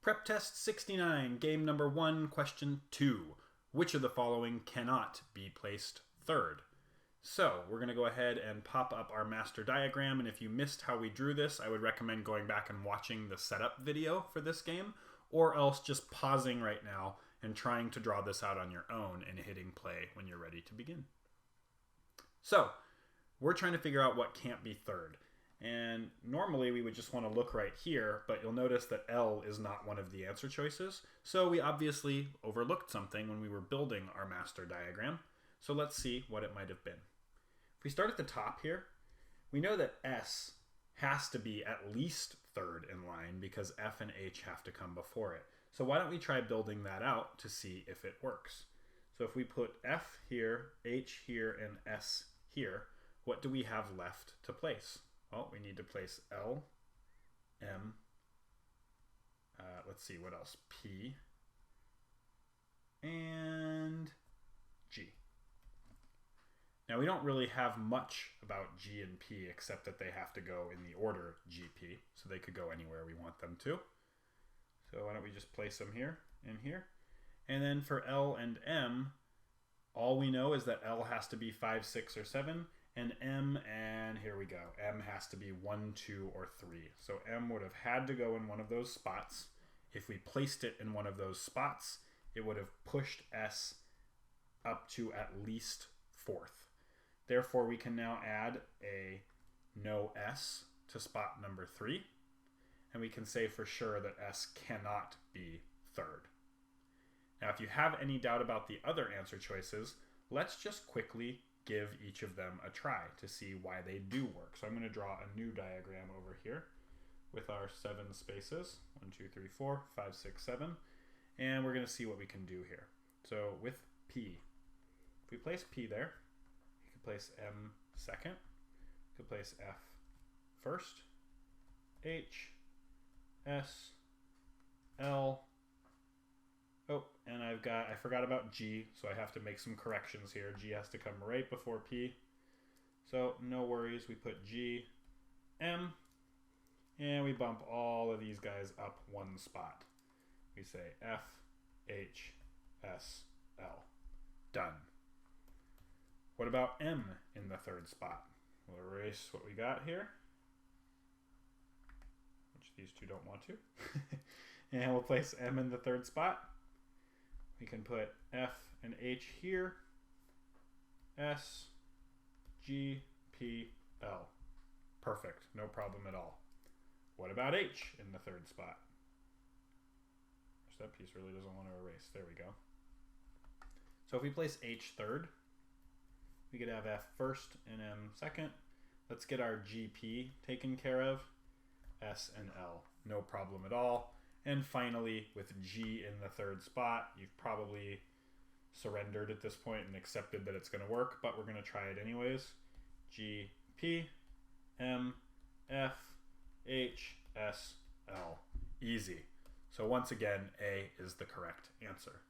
Prep Test 69, game number 1, question 2. Which of the following cannot be placed third? So we're going to go ahead and pop up our master diagram, and if you missed how we drew this, I would recommend going back and watching the setup video for this game, or else just pausing right now and trying to draw this out on your own and hitting play when you're ready to begin. So we're trying to figure out what can't be third. And normally we would just want to look right here, but you'll notice that L is not one of the answer choices. So we obviously overlooked something when we were building our master diagram. So let's see what it might have been. If we start at the top here, we know that S has to be at least third in line because F and H have to come before it. So why don't we try building that out to see if it works? So if we put F here, H here, and S here, what do we have left to place? Well, we need to place L, M, let's see, what else? P, and G. Now, we don't really have much about G and P except that they have to go in the order GP, so they could go anywhere we want them to. So why don't we just place them here and here? And then for L and M, all we know is that L has to be 5, 6, or 7, and M, and here we go, M has to be 1, 2, or 3. So M would have had to go in one of those spots. If we placed it in one of those spots, it would have pushed S up to at least 4th. Therefore, we can now add a no S to spot number 3, and we can say for sure that S cannot be third. Now, if you have any doubt about the other answer choices, let's just quickly give each of them a try to see why they do work. So I'm going to draw a new diagram over here with our 7 spaces, 1, 2, 3, 4, 5, 6, 7, and we're going to see what we can do here. So with P, if we place P there, you could place M second, you could place F first, H, S, L, oh, and I forgot about G, so I have to make some corrections here. G has to come right before P. So no worries, we put G, M, and we bump all of these guys up one spot. We say F, H, S, L. Done. What about M in the third spot? We'll erase what we got here, which these two don't want to. And we'll place M in the third spot. We can put F and H here, S, G, P, L. Perfect, no problem at all. What about H in the third spot? That piece really doesn't want to erase. There we go. So if we place H third, we could have F first and M second. Let's get our GP taken care of. S and L, no problem at all. And finally, with G in the third spot, you've probably surrendered at this point and accepted that it's going to work, but we're going to try it anyways. G, P, M, F, H, S, L. Easy. So once again, A is the correct answer.